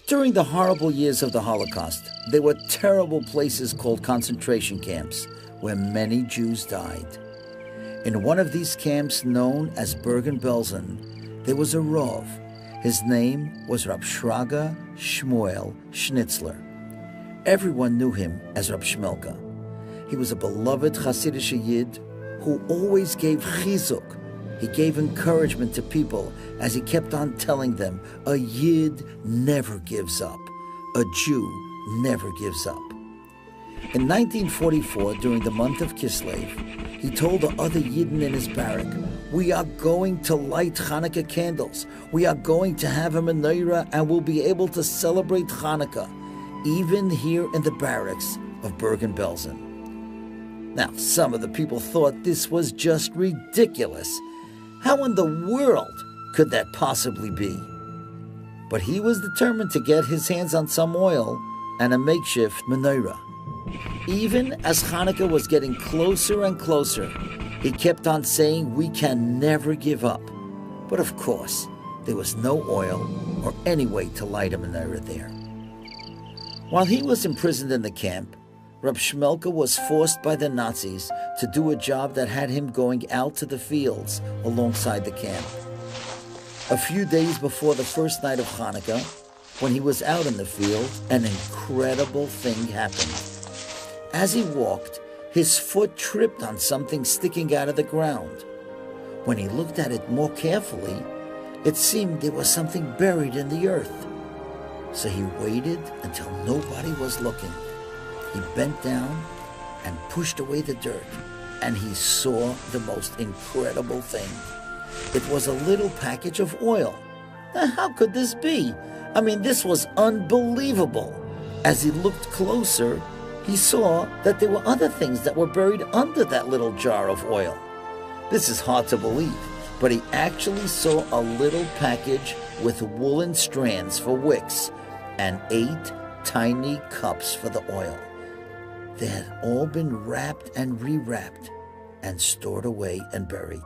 During the horrible years of the Holocaust, there were terrible places called concentration camps where many Jews died. In one of these camps, known as Bergen-Belsen, there was a Rav. His name was Rab Shraga Shmuel Schnitzler. Everyone knew him as Rab Shmelka. He was a beloved Hasidic Yid who always gave chizuk. He gave encouragement to people as he kept on telling them, a Yid never gives up. A Jew never gives up. In 1944, during the month of Kislev, he told the other Yidden in his barrack, we are going to light Hanukkah candles. We are going to have a menorah and we'll be able to celebrate Hanukkah, even here in the barracks of Bergen-Belsen. Now, some of the people thought this was just ridiculous. How in the world could that possibly be? But he was determined to get his hands on some oil and a makeshift menorah. Even as Hanukkah was getting closer and closer, he kept on saying, we can never give up. But of course, there was no oil or any way to light a menorah there. While he was imprisoned in the camp, Rab Shmelka was forced by the Nazis to do a job that had him going out to the fields alongside the camp. A few days before the first night of Hanukkah, when he was out in the field, an incredible thing happened. As he walked, his foot tripped on something sticking out of the ground. When he looked at it more carefully, it seemed there was something buried in the earth. So he waited until nobody was looking. He bent down and pushed away the dirt, and he saw the most incredible thing. It was a little package of oil. Now, how could this be? I mean, this was unbelievable. As he looked closer, he saw that there were other things that were buried under that little jar of oil. This is hard to believe, but he actually saw a little package with woolen strands for wicks and 8 tiny cups for the oil. They had all been wrapped and rewrapped and stored away and buried.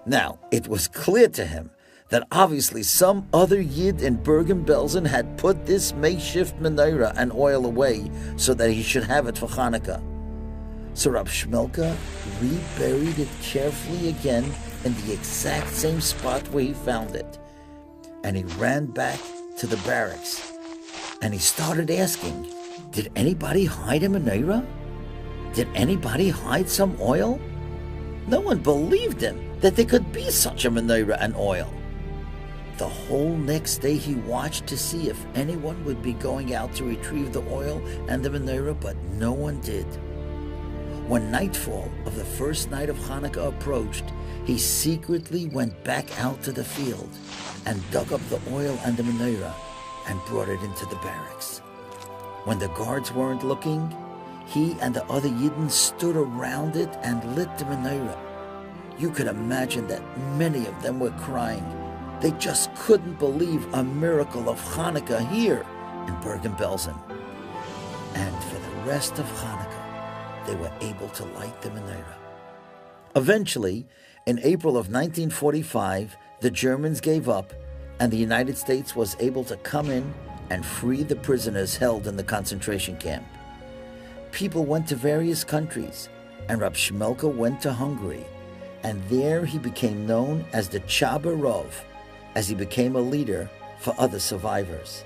Now, it was clear to him that obviously some other Yid in Bergen-Belsen had put this makeshift menorah and oil away so that he should have it for Hanukkah. So Rab Shmelka reburied it carefully again in the exact same spot where he found it. And he ran back to the barracks and he started asking, did anybody hide a menorah? Did anybody hide some oil? No one believed him that there could be such a menorah and oil. The whole next day he watched to see if anyone would be going out to retrieve the oil and the menorah, but no one did. When nightfall of the first night of Hanukkah approached, he secretly went back out to the field and dug up the oil and the menorah and brought it into the barracks. When the guards weren't looking, he and the other Yidden stood around it and lit the menorah. You could imagine that many of them were crying. They just couldn't believe a miracle of Hanukkah here in Bergen-Belsen. And for the rest of Hanukkah, they were able to light the menorah. Eventually, in April of 1945, the Germans gave up and the United States was able to come in and free the prisoners held in the concentration camp. People went to various countries, and Rab Shmelka went to Hungary, and there he became known as the Chaba Rov, as he became a leader for other survivors.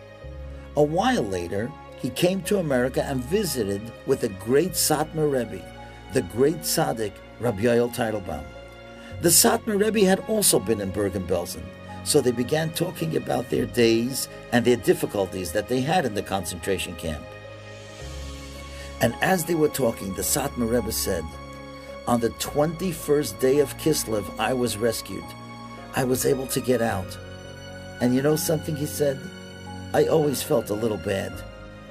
A while later, he came to America and visited with the great Satmar Rebbe, the great tzaddik Rabbi Yoel Teitelbaum. The Satmar Rebbe had also been in Bergen-Belsen, so they began talking about their days and their difficulties that they had in the concentration camp. And as they were talking, the Satmar Rebbe said, on the 21st day of Kislev, I was rescued. I was able to get out. And you know something, he said? I always felt a little bad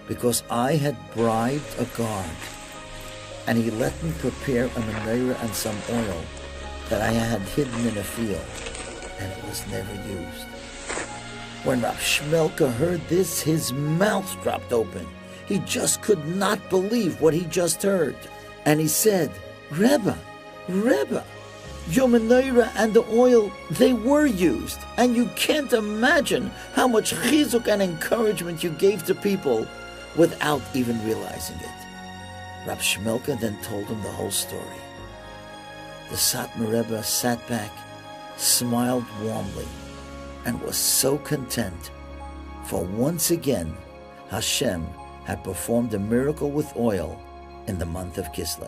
because I had bribed a guard and he let me prepare a menorah and some oil that I had hidden in a field, and it was never used. When Rab Shmelka heard this, his mouth dropped open. He just could not believe what he just heard. And he said, Rebbe, Your menorah and the oil, they were used, and you can't imagine how much chizuk and encouragement you gave to people without even realizing it. Rab Shmelka then told him the whole story. The Satmar Rebbe sat back, smiled warmly, and was so content, for once again Hashem had performed a miracle with oil in the month of Kislev.